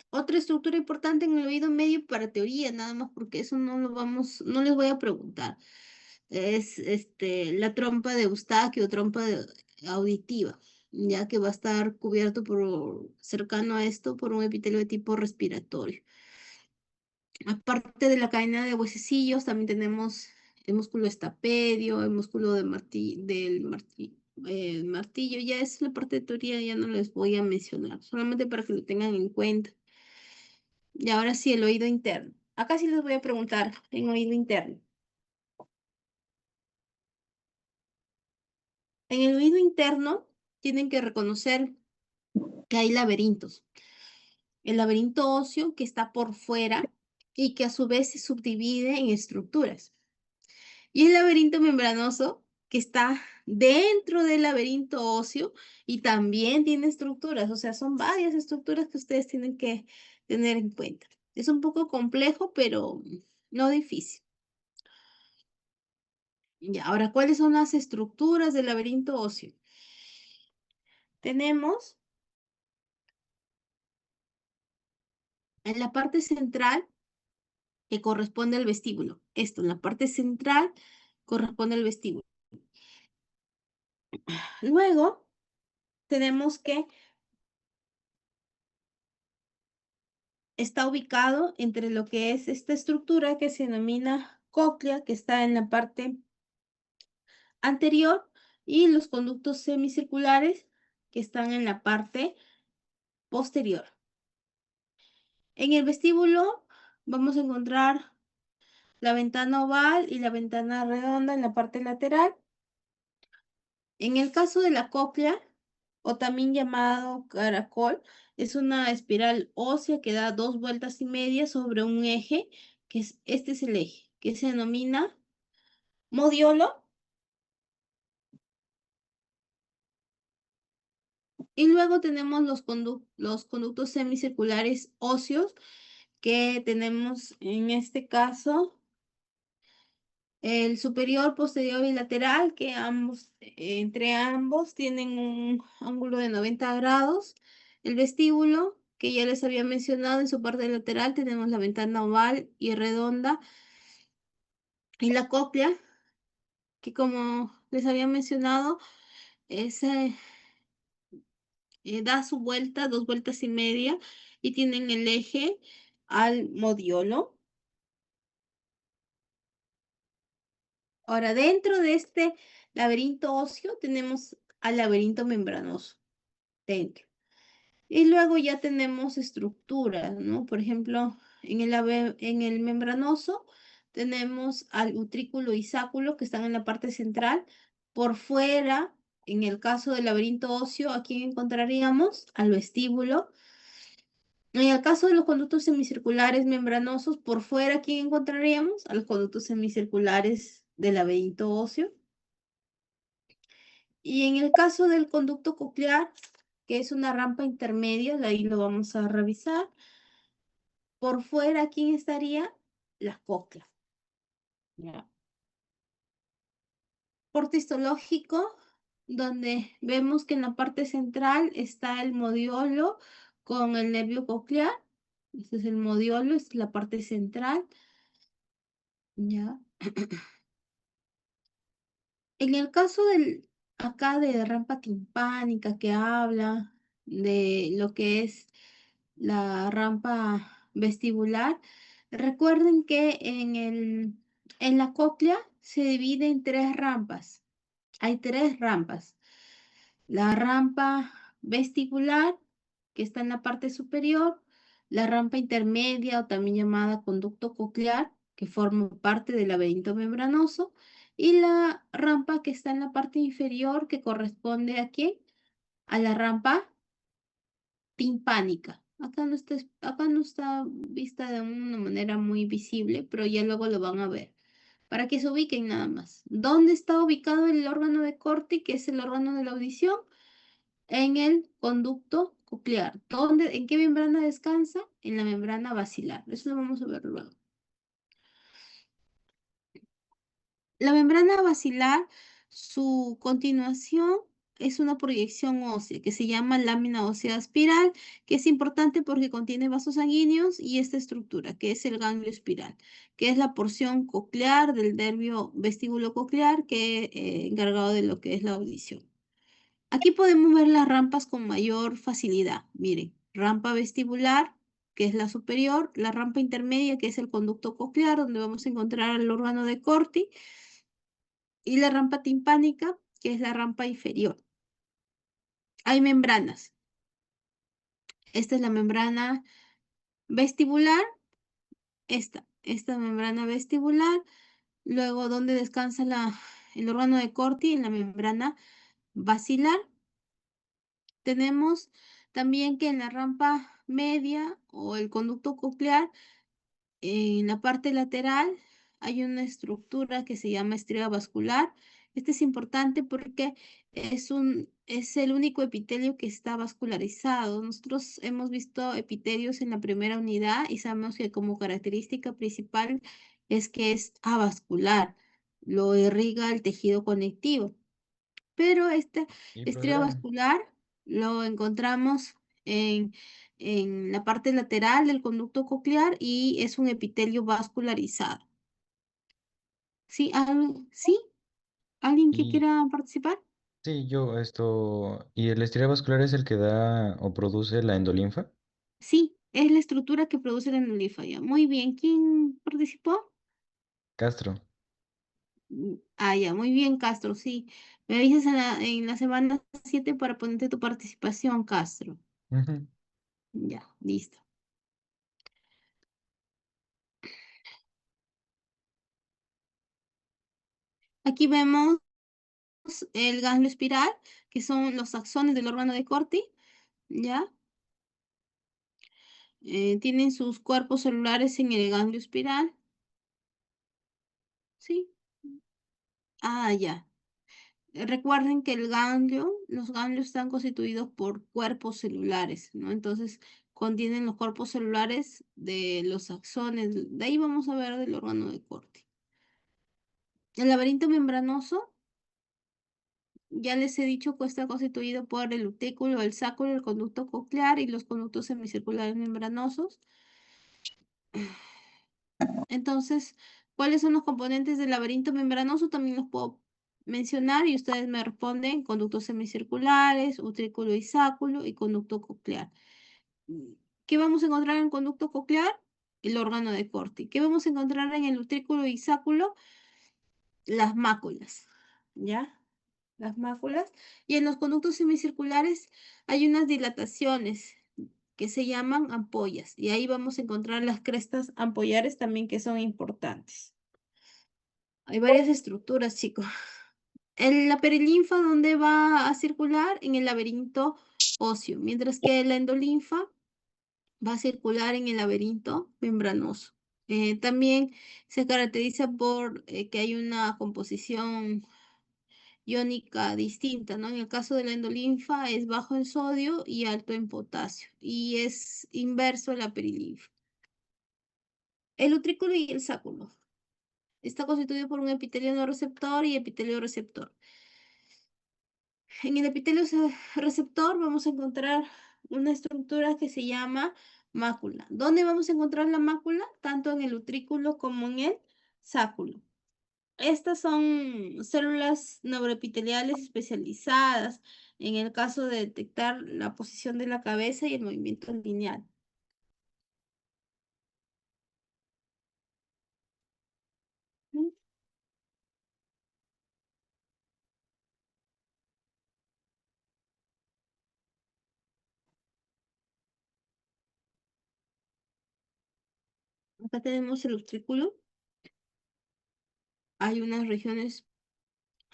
Otra estructura importante en el oído medio para teoría, nada más porque eso no les voy a preguntar. Es la trompa de Eustaquio, auditiva, ya que va a estar cubierto cercano a esto por un epitelio de tipo respiratorio. Aparte de la cadena de huesecillos, también tenemos el músculo estapedio, el músculo del martillo. Ya es la parte de teoría, ya no les voy a mencionar, solamente para que lo tengan en cuenta. Y ahora sí, el oído interno. Acá sí les voy a preguntar en oído interno. En el oído interno tienen que reconocer que hay laberintos. El laberinto óseo que está por fuera y que a su vez se subdivide en estructuras. Y el laberinto membranoso que está dentro del laberinto óseo y también tiene estructuras, o sea, son varias estructuras que ustedes tienen que tener en cuenta. Es un poco complejo, pero no difícil. Y ahora, ¿cuáles son las estructuras del laberinto óseo? Tenemos en la parte central que corresponde al vestíbulo. Esto, en la parte central corresponde al vestíbulo. Luego, tenemos que está ubicado entre lo que es esta estructura que se denomina cóclea, que está en la parte anterior, y los conductos semicirculares que están en la parte posterior. En el vestíbulo vamos a encontrar la ventana oval y la ventana redonda en la parte lateral. En el caso de la cóclea, o también llamado caracol, es una espiral ósea que da 2,5 vueltas sobre un eje, este es el eje, que se denomina modiolo. Y luego tenemos los conductos semicirculares óseos, que tenemos en este caso el superior, posterior y lateral, que entre ambos tienen un ángulo de 90 grados. El vestíbulo, que ya les había mencionado, en su parte lateral tenemos la ventana oval y redonda. Y la cóclea, que como les había mencionado, da su vuelta, 2,5 vueltas, y tienen el eje al modiolo. Ahora, dentro de este laberinto óseo tenemos al laberinto membranoso dentro. Y luego ya tenemos estructuras, ¿no? Por ejemplo, en el membranoso tenemos al utrículo y sáculo, que están en la parte central. Por fuera, en el caso del laberinto óseo, aquí encontraríamos al vestíbulo. En el caso de los conductos semicirculares membranosos, por fuera, aquí encontraríamos a los conductos semicirculares del laberinto óseo. Y en el caso del conducto coclear, que es una rampa intermedia, de ahí lo vamos a revisar. Por fuera, ¿quién estaría? La cóclea. ¿Ya? Porte histológico, donde vemos que en la parte central está el modiolo con el nervio coclear. Este es el modiolo, esta es la parte central. ¿Ya? En el caso acá de rampa timpánica, que habla de lo que es la rampa vestibular, recuerden que en la cóclea se divide en 3 rampas. Hay 3 rampas. La rampa vestibular, que está en la parte superior, la rampa intermedia, o también llamada conducto coclear, que forma parte del laberinto membranoso, y la rampa que está en la parte inferior, que corresponde ¿a quién? A la rampa timpánica. Acá no está vista de una manera muy visible, pero ya luego lo van a ver. Para que se ubiquen nada más. ¿Dónde está ubicado el órgano de Corti, que es el órgano de la audición? En el conducto coclear. ¿En qué membrana descansa? En la membrana basilar. Eso lo vamos a ver luego. La membrana basilar, su continuación es una proyección ósea que se llama lámina ósea espiral, que es importante porque contiene vasos sanguíneos y esta estructura, que es el ganglio espiral, que es la porción coclear del nervio vestíbulo coclear, que encargado de lo que es la audición. Aquí podemos ver las rampas con mayor facilidad. Miren, rampa vestibular, que es la superior, la rampa intermedia, que es el conducto coclear, donde vamos a encontrar el órgano de Corti, y la rampa timpánica, que es la rampa inferior. Hay membranas. Esta es la membrana vestibular, esta membrana vestibular. Luego, donde descansa el órgano de Corti, en la membrana basilar. Tenemos también que en la rampa media o el conducto coclear, en la parte lateral hay una estructura que se llama estría vascular. Este es importante porque es el único epitelio que está vascularizado. Nosotros hemos visto epitelios en la primera unidad y sabemos que como característica principal es que es avascular, lo irriga el tejido conectivo. Pero esta estría vascular lo encontramos en en la parte lateral del conducto coclear y es un epitelio vascularizado. ¿Sí? ¿Sí? ¿Alguien que Y quiera participar? sí, ¿y el estriado vascular es el que da o produce la endolinfa? Sí, es la estructura que produce la endolinfa. Ya. Muy bien. ¿Quién participó? Castro. Ya, muy bien, Castro, sí. Me avisas en la semana 7 para ponerte tu participación, Castro. Ujú. Ya, listo. Aquí vemos el ganglio espiral, que son los axones del órgano de Corti, ¿ya? Tienen sus cuerpos celulares en el ganglio espiral, ¿sí? Ya. Recuerden que los ganglios están constituidos por cuerpos celulares, ¿no? Entonces, contienen los cuerpos celulares de los axones. De ahí vamos a ver del órgano de Corti. El laberinto membranoso, ya les he dicho que está constituido por el utículo, el sáculo, el conducto coclear y los conductos semicirculares membranosos. Entonces, ¿cuáles son los componentes del laberinto membranoso? También los puedo mencionar y ustedes me responden: conductos semicirculares, utrículo y sáculo y conducto coclear. ¿Qué vamos a encontrar en el conducto coclear? El órgano de Corti. ¿Qué vamos a encontrar en el utrículo y sáculo? Las máculas, ¿ya? Las máculas. Y en los conductos semicirculares hay unas dilataciones que se llaman ampollas. Y ahí vamos a encontrar las crestas ampollares también, que son importantes. Hay varias estructuras, chicos. La perilinfa, ¿dónde va a circular? En el laberinto óseo, mientras que la endolinfa va a circular en el laberinto membranoso. También se caracteriza por que hay una composición iónica distinta, ¿no? En el caso de la endolinfa es bajo en sodio y alto en potasio, y es inverso a la perilinfa. El utrículo y el sáculo está constituido por un epitelio no receptor y epitelio receptor. En el epitelio receptor vamos a encontrar una estructura que se llama mácula. ¿Dónde vamos a encontrar la mácula? Tanto en el utrículo como en el sáculo. Estas son células neuroepiteliales especializadas en el caso de detectar la posición de la cabeza y el movimiento lineal. ¿Mm? Acá tenemos el utrículo. Hay unas regiones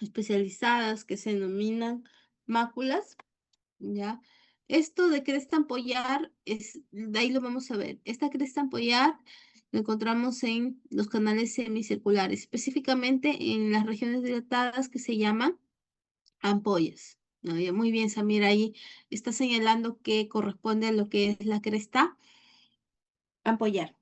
especializadas que se denominan máculas, ¿ya? Esto de cresta ampollar, de ahí lo vamos a ver. Esta cresta ampollar lo encontramos en los canales semicirculares, específicamente en las regiones dilatadas que se llaman ampollas. Ya, muy bien, Samir, ahí está señalando que corresponde a lo que es la cresta ampollar.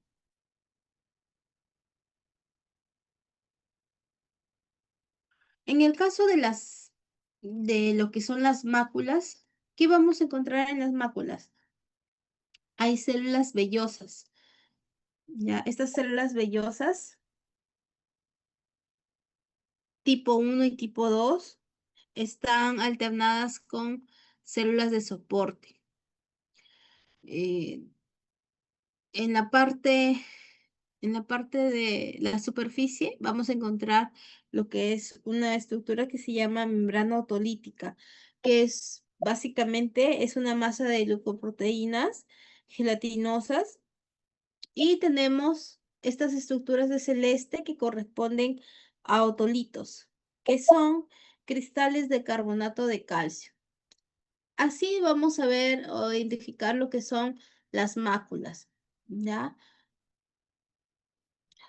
En el caso de lo que son las máculas, ¿qué vamos a encontrar en las máculas? Hay células vellosas. Ya, estas células vellosas, tipo 1 y tipo 2, están alternadas con células de soporte. Eh, en la parte de la superficie vamos a encontrar lo que es una estructura que se llama membrana otolítica, que es básicamente es una masa de glucoproteínas gelatinosas, y tenemos estas estructuras de celeste que corresponden a otolitos, que son cristales de carbonato de calcio. Así vamos a ver o identificar lo que son las máculas, ¿ya?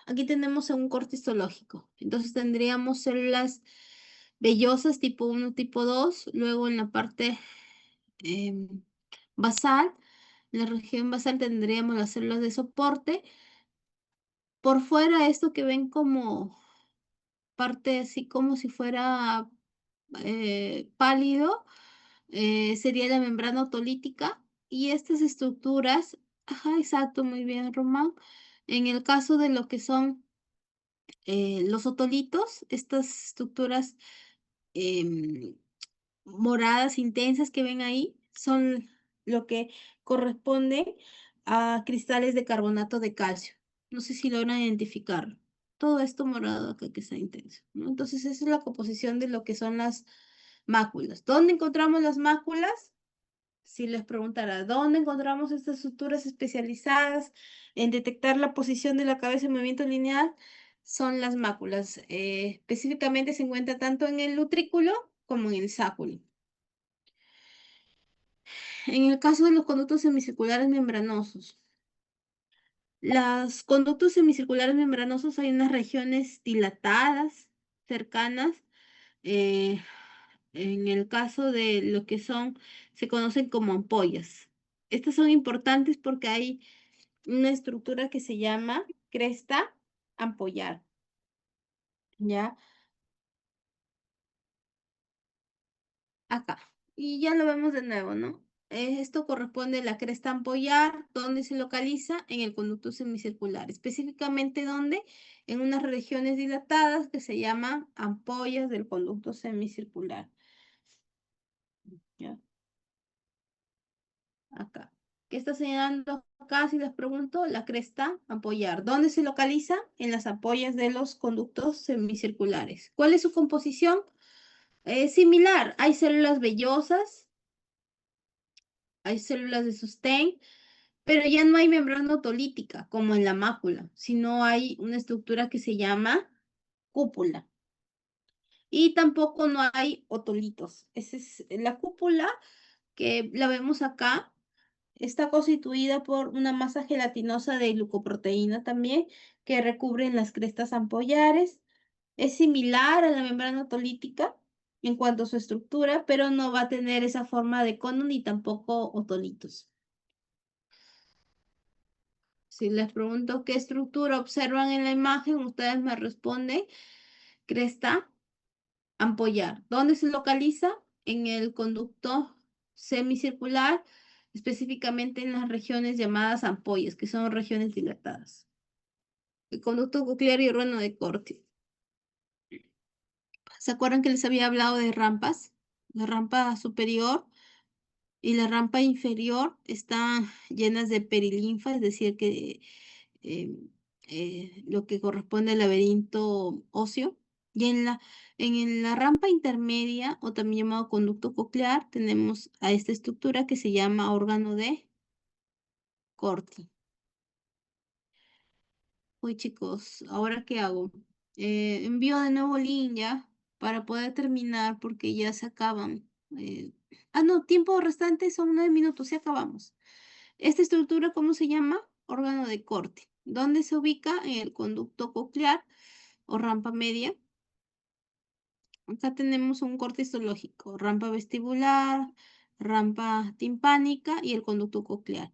Aquí tenemos un corte histológico. Entonces tendríamos células vellosas tipo 1, tipo 2. Luego en la parte basal, en la región basal tendríamos las células de soporte. Por fuera, esto que ven como parte así como si fuera pálido, sería la membrana otolítica. Y estas estructuras, ajá, exacto, muy bien, Román. En el caso de lo que son los otolitos, estas estructuras em, moradas intensas que ven ahí son lo que corresponde a cristales de carbonato de calcio. No sé si logran identificarlo. Todo esto morado acá que está intenso, ¿no? Entonces, esa es la composición de lo que son las máculas. ¿Dónde encontramos las máculas? Si les preguntara, ¿dónde encontramos estas estructuras especializadas en detectar la posición de la cabeza en movimiento lineal? Son las máculas. Específicamente se encuentra tanto en el utrículo como en el sáculo. En el caso de los conductos semicirculares membranosos, los conductos semicirculares membranosos hay unas regiones dilatadas, cercanas. eh, en el caso de lo que son, se conocen como ampollas. Estas son importantes porque hay una estructura que se llama cresta ampollar, ¿ya? Acá. Y ya lo vemos de nuevo, ¿no? Esto corresponde a la cresta ampollar, donde se localiza en el conducto semicircular. Específicamente, ¿dónde? En unas regiones dilatadas que se llaman ampollas del conducto semicircular. ¿Ya? Acá. ¿Qué está señalando acá? Si les pregunto, la cresta ampollar. ¿Dónde se localiza? En las ampollas de los conductos semicirculares. ¿Cuál es su composición? Similar. Hay células vellosas, hay células de sostén, pero ya no hay membrana otolítica como en la mácula, sino hay una estructura que se llama cúpula. Y tampoco no hay otolitos. Esa es la cúpula que la vemos acá. Está constituida por una masa gelatinosa de glucoproteína también, que recubre las crestas ampollares. Es similar a la membrana otolítica en cuanto a su estructura, pero no va a tener esa forma de cono ni tampoco otolitos. Si les pregunto qué estructura observan en la imagen, ustedes me responden cresta ampollar. ¿Dónde se localiza? En el conducto semicircular, específicamente en las regiones llamadas ampollas, que son regiones dilatadas. El conducto coclear y órgano de Corti. ¿Se acuerdan que les había hablado de rampas? La rampa superior y la rampa inferior están llenas de perilinfa, es decir, que eh, lo que corresponde al laberinto óseo. Y en la rampa intermedia, o también llamado conducto coclear, tenemos a esta estructura que se llama órgano de Corti. Uy, chicos, ¿ahora qué hago? Envío de nuevo link ya para poder terminar porque ya se acaban. No, tiempo restante son 9 minutos, ya acabamos. Esta estructura, ¿cómo se llama? Órgano de corte. ¿Dónde se ubica? En el conducto coclear o rampa media. Acá tenemos un corte histológico, rampa vestibular, rampa timpánica y el conducto coclear.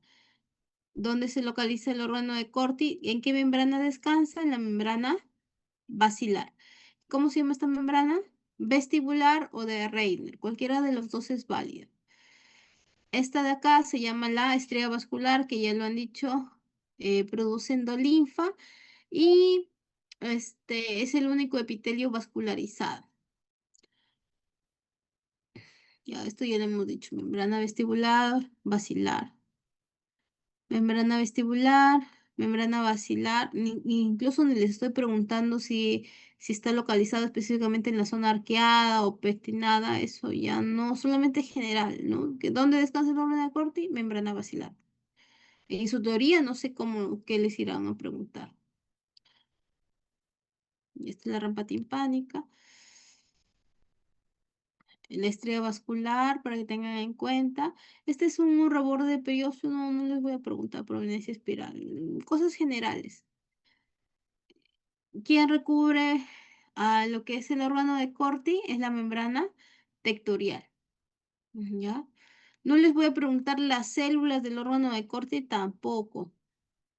¿Dónde se localiza el órgano de Corti? ¿En qué membrana descansa? En la membrana basilar. ¿Cómo se llama esta membrana? Vestibular o de Reiner. Cualquiera de los dos es válida. Esta de acá se llama la estría vascular, que ya lo han dicho, produce endolinfa y este es el único epitelio vascularizado. Ya, esto ya lo hemos dicho, membrana vestibular, basilar. Membrana vestibular, membrana basilar, incluso ni les estoy preguntando si está localizado específicamente en la zona arqueada o pectinada, eso ya no, solamente general, ¿no? ¿Dónde descansa el órgano de Corti? Membrana basilar. En su teoría, no sé cómo, qué les irán a preguntar. Esta es la rampa timpánica. La estrella vascular, para que tengan en cuenta. Este es un reborde de periósteo, no les voy a preguntar proveniencia espiral. Cosas generales. ¿Quién recubre a lo que es el órgano de Corti? Es la membrana tectorial. ¿Ya? No les voy a preguntar las células del órgano de Corti tampoco.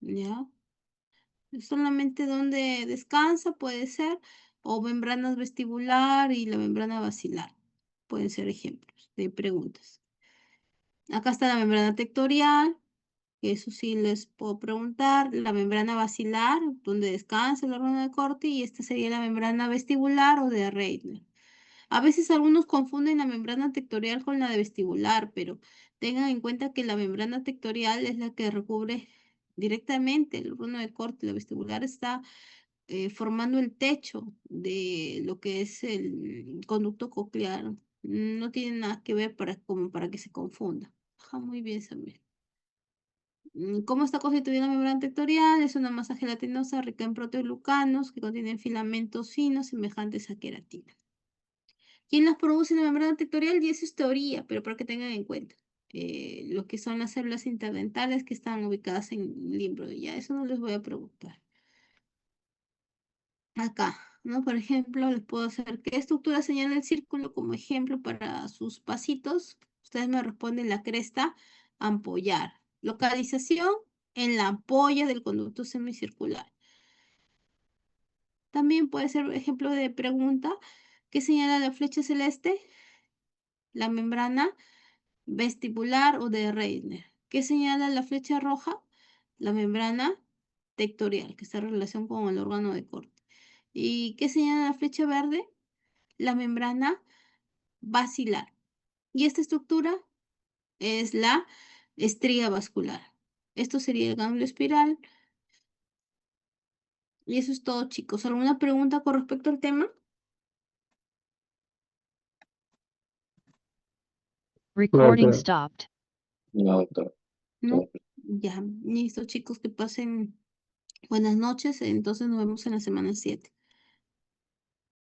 ¿Ya? Solamente donde descansa puede ser, o membranas vestibular y la membrana basilar. Pueden ser ejemplos de preguntas. Acá está la membrana tectorial, que eso sí les puedo preguntar. La membrana basilar, donde descansa el órgano de Corti, y esta sería la membrana vestibular o de Reitner. A veces algunos confunden la membrana tectorial con la de vestibular, pero tengan en cuenta que la membrana tectorial es la que recubre directamente el órgano de Corti. La vestibular está formando el techo de lo que es el conducto coclear. No tiene nada que ver como para que se confunda. Ajá, muy bien, Samuel. ¿Cómo está constituida la membrana tectorial? Es una masa gelatinosa rica en proteoglucanos que contienen filamentos finos semejantes a queratina. ¿Quién las produce en la membrana tectorial? Y eso es teoría, pero para que tengan en cuenta. Lo que son las células interdentales que están ubicadas en el limbo. Ya eso no les voy a preguntar. Acá, ¿no? Por ejemplo, les puedo hacer ¿qué estructura señala el círculo como ejemplo para sus pasitos? Ustedes me responden la cresta ampollar. Localización en la ampolla del conducto semicircular. También puede ser ejemplo de pregunta. ¿Qué señala la flecha celeste? La membrana vestibular o de Reitner. ¿Qué señala la flecha roja? La membrana tectorial, que está en relación con el órgano de Corti. ¿Y qué señala la flecha verde? La membrana basilar. Y esta estructura es la estría vascular. Esto sería el ganglio espiral. Y eso es todo, chicos. ¿Alguna pregunta con respecto al tema? Recording Claro. stopped. No, doctor. ¿No? Ya, listo, chicos, que pasen buenas noches. Entonces nos vemos en la semana 7.